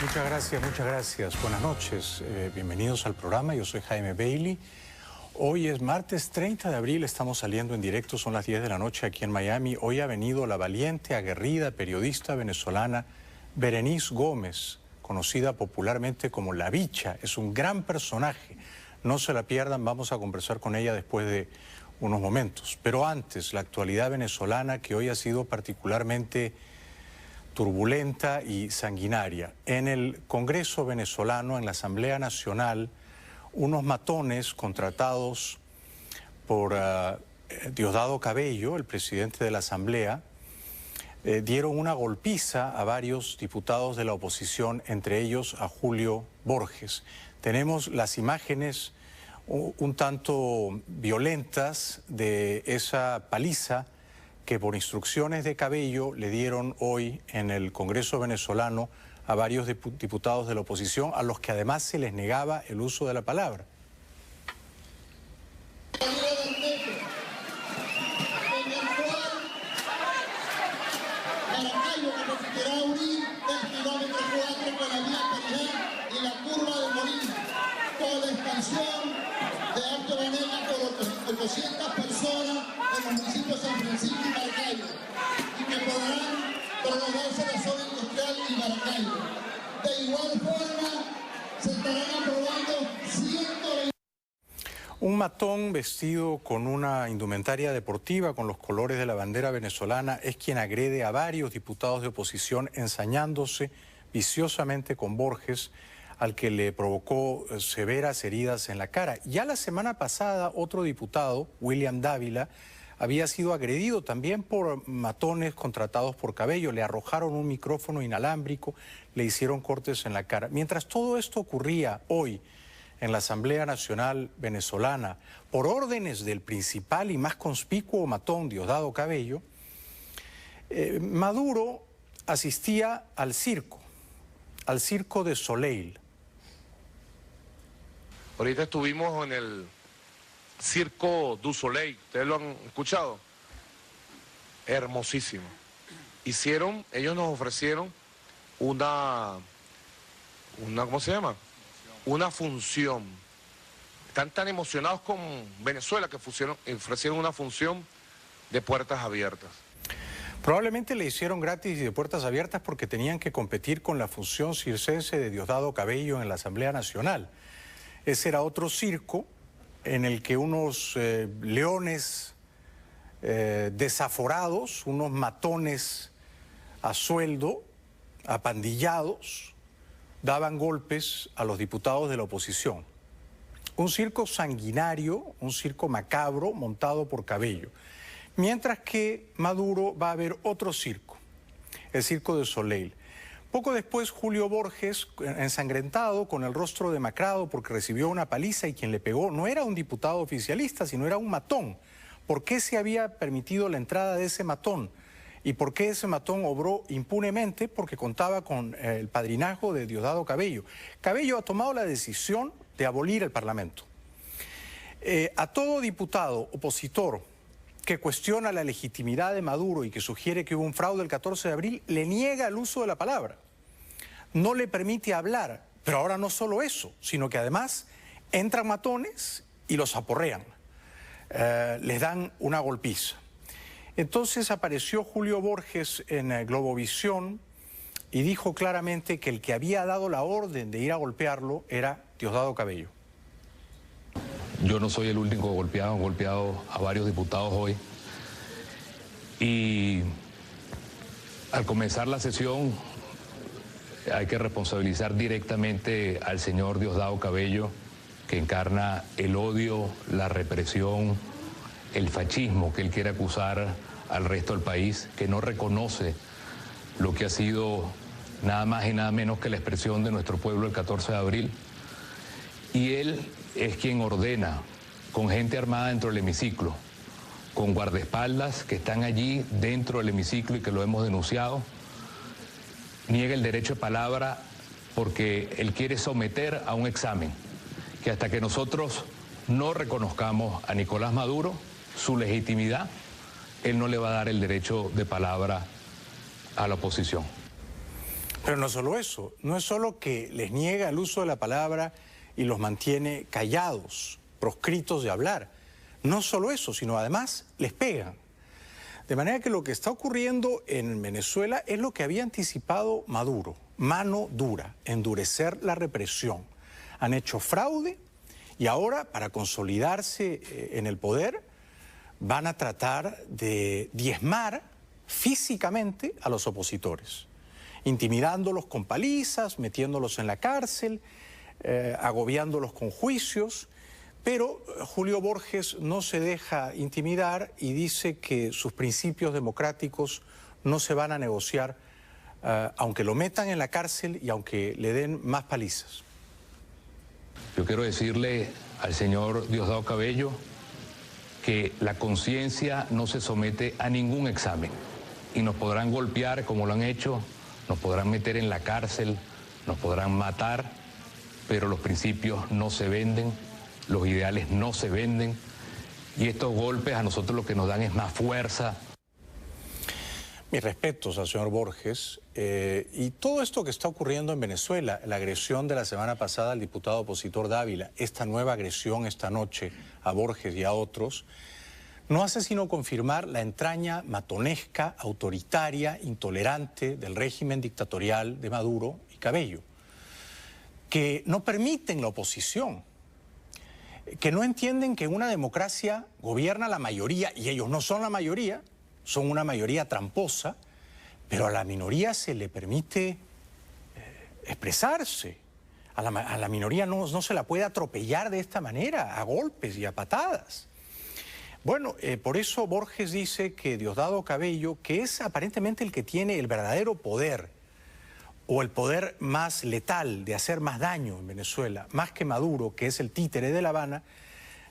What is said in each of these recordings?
Muchas gracias. Buenas noches. Bienvenidos al programa. Yo soy Jaime Bailey. Hoy es martes 30 de abril, estamos saliendo en directo, son las 10 de la noche aquí en Miami. Hoy ha venido la valiente, aguerrida periodista venezolana Berenice Gómez, conocida popularmente como La Bicha. Es un gran personaje. No se la pierdan, vamos a conversar con ella después de unos momentos. Pero antes, la actualidad venezolana, que hoy ha sido particularmente turbulenta y sanguinaria. En el Congreso venezolano, en la Asamblea Nacional, unos matones contratados por Diosdado Cabello, el presidente de la Asamblea, dieron una golpiza a varios diputados de la oposición, entre ellos a Julio Borges. Tenemos las imágenes un tanto violentas de esa paliza que por instrucciones de Cabello le dieron hoy en el Congreso venezolano a varios diputados de la oposición, a los que además se les negaba el uso de la palabra. De Alto Banega con 800 personas en los municipios de San Francisco y Maracaibo, y que podrán prolongarse la zona industrial y Maracaibo. De igual forma, se estarán aprobando 120... Un matón vestido con una indumentaria deportiva con los colores de la bandera venezolana es quien agrede a varios diputados de oposición ensañándose viciosamente con Borges, al que le provocó severas heridas en la cara. Ya la semana pasada otro diputado, William Dávila, había sido agredido también por matones contratados por Cabello. Le arrojaron un micrófono inalámbrico, le hicieron cortes en la cara. Mientras todo esto ocurría hoy en la Asamblea Nacional venezolana, por órdenes del principal y más conspicuo matón, Diosdado Cabello, Maduro asistía al circo de Soleil. Ahorita estuvimos en el Circo du Soleil, ¿ustedes lo han escuchado? Hermosísimo. Ellos nos ofrecieron una ¿cómo se llama? Una función. Están tan emocionados con Venezuela que ofrecieron una función de puertas abiertas. Probablemente le hicieron gratis y de puertas abiertas porque tenían que competir con la función circense de Diosdado Cabello en la Asamblea Nacional. Ese era otro circo en el que unos leones desaforados, unos matones a sueldo, apandillados, daban golpes a los diputados de la oposición. Un circo sanguinario, un circo macabro montado por Cabello. Mientras que Maduro va a ver otro circo, el Circo de Soleil. Poco después, Julio Borges, ensangrentado, con el rostro demacrado porque recibió una paliza y quien le pegó no era un diputado oficialista, sino era un matón. ¿Por qué se había permitido la entrada de ese matón? ¿Y por qué ese matón obró impunemente? Porque contaba con el padrinazgo de Diosdado Cabello. Cabello ha tomado la decisión de abolir el Parlamento. A todo diputado opositor que cuestiona la legitimidad de Maduro y que sugiere que hubo un fraude el 14 de abril, le niega el uso de la palabra. No le permite hablar, pero ahora no solo eso, sino que además entran matones y los aporrean, les dan una golpiza. Entonces apareció Julio Borges en Globovisión y dijo claramente que el que había dado la orden de ir a golpearlo era Diosdado Cabello. Yo no soy el único golpeado, han golpeado a varios diputados hoy. Y al comenzar la sesión hay que responsabilizar directamente al señor Diosdado Cabello, que encarna el odio, la represión, el fascismo que él quiere acusar al resto del país, que no reconoce lo que ha sido nada más y nada menos que la expresión de nuestro pueblo el 14 de abril. Y él es quien ordena, con gente armada dentro del hemiciclo, con guardaespaldas que están allí dentro del hemiciclo y que lo hemos denunciado, niega el derecho de palabra porque él quiere someter a un examen, que hasta que nosotros no reconozcamos a Nicolás Maduro, su legitimidad, él no le va a dar el derecho de palabra a la oposición. Pero no solo eso, no es solo que les niega el uso de la palabra y los mantiene callados, proscritos de hablar. No solo eso, sino además les pegan. De manera que lo que está ocurriendo en Venezuela es lo que había anticipado Maduro, mano dura, endurecer la represión. Han hecho fraude y ahora, para consolidarse en el poder, van a tratar de diezmar físicamente a los opositores, intimidándolos con palizas, metiéndolos en la cárcel, agobiándolos con juicios. Pero Julio Borges no se deja intimidar y dice que sus principios democráticos no se van a negociar, aunque lo metan en la cárcel y aunque le den más palizas. Yo quiero decirle al señor Diosdado Cabello que la conciencia no se somete a ningún examen y nos podrán golpear como lo han hecho, nos podrán meter en la cárcel, nos podrán matar, pero los principios no se venden. Los ideales no se venden y estos golpes a nosotros lo que nos dan es más fuerza. Mis respetos al señor Borges y todo esto que está ocurriendo en Venezuela, la agresión de la semana pasada al diputado opositor Dávila, esta nueva agresión esta noche a Borges y a otros, no hace sino confirmar la entraña matonesca, autoritaria, intolerante del régimen dictatorial de Maduro y Cabello, que no permiten la oposición, que no entienden que en una democracia gobierna la mayoría, y ellos no son la mayoría, son una mayoría tramposa, pero a la minoría se le permite expresarse. A la minoría no se la puede atropellar de esta manera, a golpes y a patadas. Bueno, por eso Borges dice que Diosdado Cabello, que es aparentemente el que tiene el verdadero poder, o el poder más letal de hacer más daño en Venezuela, más que Maduro, que es el títere de La Habana,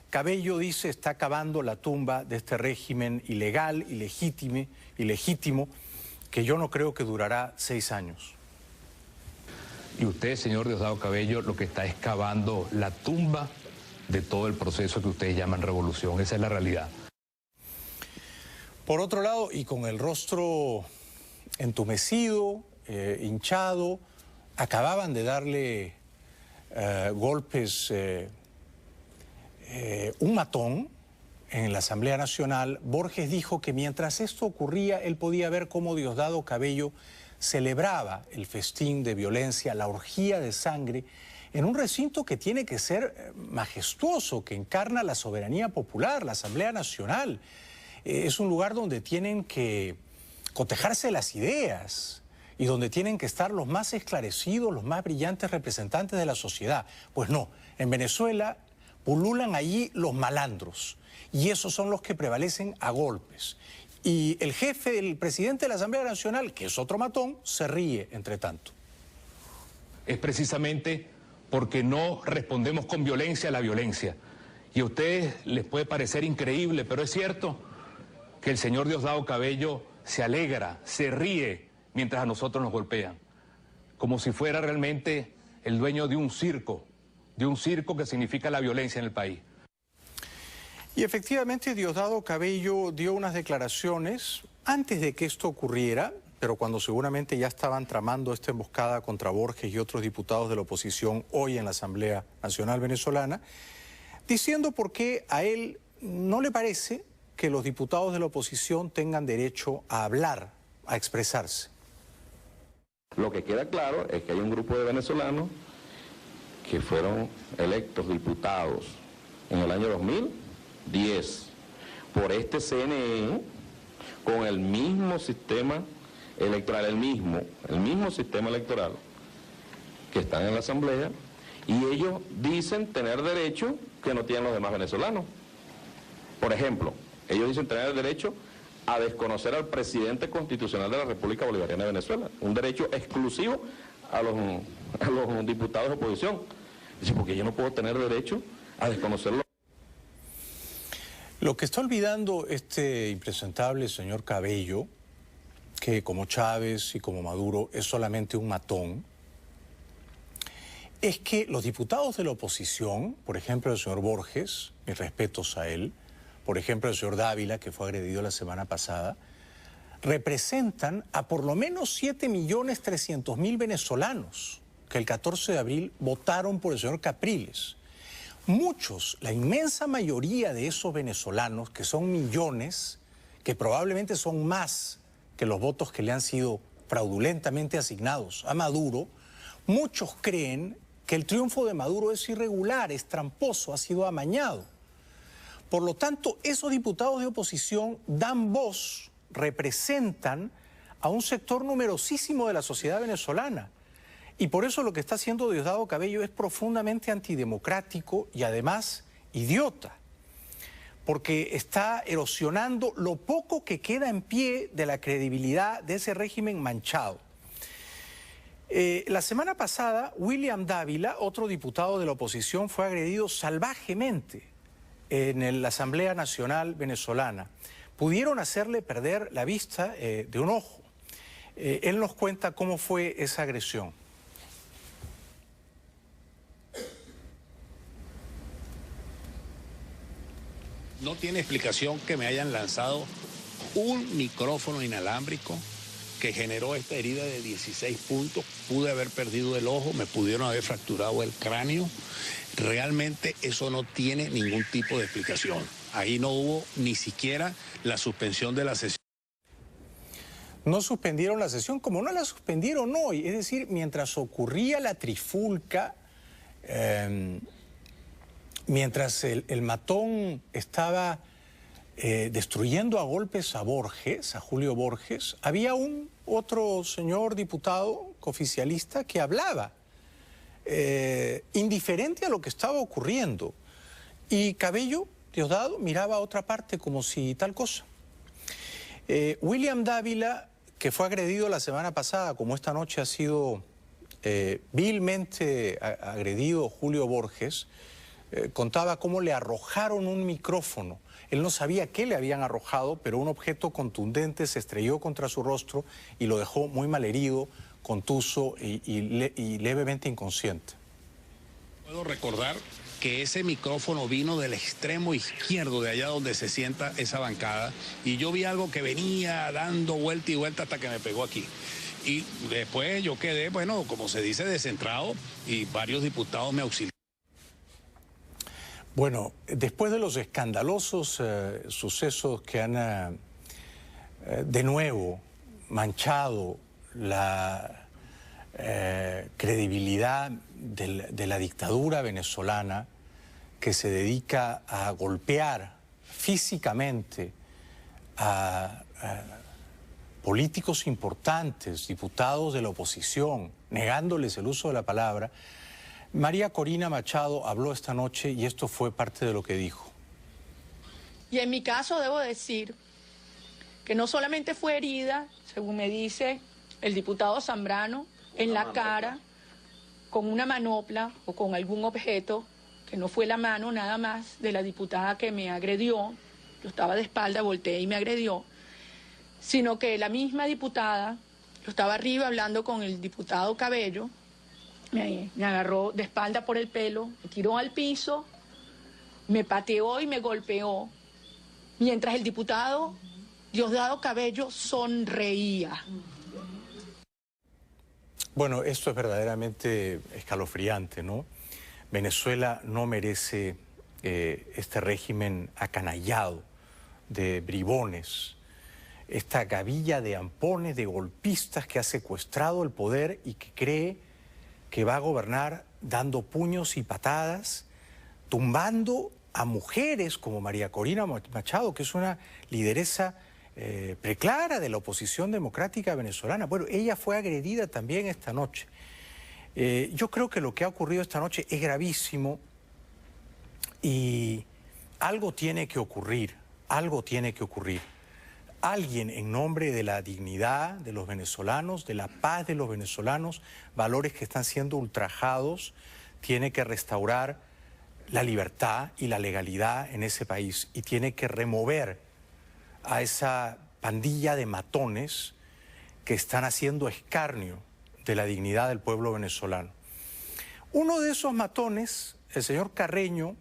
Cabello dice está cavando la tumba de este régimen ilegal, ilegítimo, que yo no creo que durará 6 años. Y usted, señor Diosdado Cabello, lo que está es cavando la tumba de todo el proceso que ustedes llaman revolución. Esa es la realidad. Por otro lado, y con el rostro entumecido, hinchado, acababan de darle golpes, un matón en la Asamblea Nacional. Borges dijo que mientras esto ocurría, él podía ver cómo Diosdado Cabello celebraba el festín de violencia, la orgía de sangre, en un recinto que tiene que ser majestuoso, que encarna la soberanía popular, la Asamblea Nacional. Es un lugar donde tienen que cotejarse las ideas y donde tienen que estar los más esclarecidos, los más brillantes representantes de la sociedad. Pues no, en Venezuela pululan allí los malandros y esos son los que prevalecen a golpes. Y el jefe, el presidente de la Asamblea Nacional, que es otro matón, se ríe entre tanto. Es precisamente porque no respondemos con violencia a la violencia. Y a ustedes les puede parecer increíble, pero es cierto que el señor Diosdado Cabello se alegra, se ríe mientras a nosotros nos golpean, como si fuera realmente el dueño de un circo que significa la violencia en el país. Y efectivamente Diosdado Cabello dio unas declaraciones antes de que esto ocurriera, pero cuando seguramente ya estaban tramando esta emboscada contra Borges y otros diputados de la oposición hoy en la Asamblea Nacional Venezolana, diciendo por qué a él no le parece que los diputados de la oposición tengan derecho a hablar, a expresarse. Lo que queda claro es que hay un grupo de venezolanos que fueron electos diputados en el año 2010 por este CNE con el mismo sistema electoral, el mismo sistema electoral que están en la Asamblea, y ellos dicen tener derecho que no tienen los demás venezolanos. Por ejemplo, ellos dicen tener el derecho a desconocer al presidente constitucional de la República Bolivariana de Venezuela, un derecho exclusivo a los diputados de oposición. Dice, porque yo no puedo tener derecho a desconocerlo. Lo que está olvidando este impresentable señor Cabello, que como Chávez y como Maduro es solamente un matón, es que los diputados de la oposición, por ejemplo el señor Borges, mis respetos a él, por ejemplo el señor Dávila, que fue agredido la semana pasada, representan a por lo menos 7.300.000 venezolanos que el 14 de abril votaron por el señor Capriles. Muchos, la inmensa mayoría de esos venezolanos, que son millones, que probablemente son más que los votos que le han sido fraudulentamente asignados a Maduro, muchos creen que el triunfo de Maduro es irregular, es tramposo, ha sido amañado. Por lo tanto, esos diputados de oposición dan voz, representan a un sector numerosísimo de la sociedad venezolana. Y por eso lo que está haciendo Diosdado Cabello es profundamente antidemocrático y además idiota, porque está erosionando lo poco que queda en pie de la credibilidad de ese régimen manchado. La semana pasada, William Dávila, otro diputado de la oposición, fue agredido salvajemente en la Asamblea Nacional Venezolana. Pudieron hacerle perder la vista de un ojo. Él nos cuenta cómo fue esa agresión. No tiene explicación que me hayan lanzado un micrófono inalámbrico que generó esta herida de 16 puntos. Pude haber perdido el ojo, me pudieron haber fracturado el cráneo. Realmente eso no tiene ningún tipo de explicación. Ahí no hubo ni siquiera la suspensión de la sesión. No suspendieron la sesión, como no la suspendieron hoy. Es decir, mientras ocurría la trifulca, mientras el matón estaba destruyendo a golpes a Borges, a Julio Borges, había otro señor diputado oficialista que hablaba, indiferente a lo que estaba ocurriendo. Y Cabello, Diosdado, miraba a otra parte como si tal cosa. William Dávila, que fue agredido la semana pasada, como esta noche ha sido vilmente agredido Julio Borges, contaba cómo le arrojaron un micrófono. Él no sabía qué le habían arrojado, pero un objeto contundente se estrelló contra su rostro y lo dejó muy malherido, contuso y levemente inconsciente. Puedo recordar que ese micrófono vino del extremo izquierdo, de allá donde se sienta esa bancada, y yo vi algo que venía dando vuelta y vuelta hasta que me pegó aquí. Y después yo quedé, bueno, como se dice, descentrado, y varios diputados me auxiliaron. Bueno, después de los escandalosos sucesos que han de nuevo manchado la credibilidad de la dictadura venezolana, que se dedica a golpear físicamente a políticos importantes, diputados de la oposición, negándoles el uso de la palabra, María Corina Machado habló esta noche y esto fue parte de lo que dijo. Y en mi caso debo decir que no solamente fue herida, según me dice el diputado Zambrano, en la cara, con una manopla o con algún objeto, que no fue la mano nada más de la diputada que me agredió, yo estaba de espalda, volteé y me agredió, sino que la misma diputada, yo estaba arriba hablando con el diputado Cabello, me agarró de espalda por el pelo, me tiró al piso, me pateó y me golpeó, mientras el diputado Diosdado Cabello sonreía. Bueno, esto es verdaderamente escalofriante, ¿no? Venezuela no merece este régimen acanallado de bribones, esta gavilla de ampones, de golpistas que ha secuestrado el poder y que cree que va a gobernar dando puños y patadas, tumbando a mujeres como María Corina Machado, que es una lideresa preclara de la oposición democrática venezolana. Bueno, ella fue agredida también esta noche. Yo creo que lo que ha ocurrido esta noche es gravísimo y algo tiene que ocurrir, algo tiene que ocurrir. Alguien en nombre de la dignidad de los venezolanos, de la paz de los venezolanos, valores que están siendo ultrajados, tiene que restaurar la libertad y la legalidad en ese país y tiene que remover a esa pandilla de matones que están haciendo escarnio de la dignidad del pueblo venezolano. Uno de esos matones, el señor Carreño,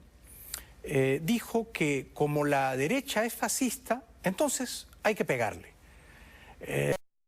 dijo que como la derecha es fascista, entonces hay que pegarle. Eh,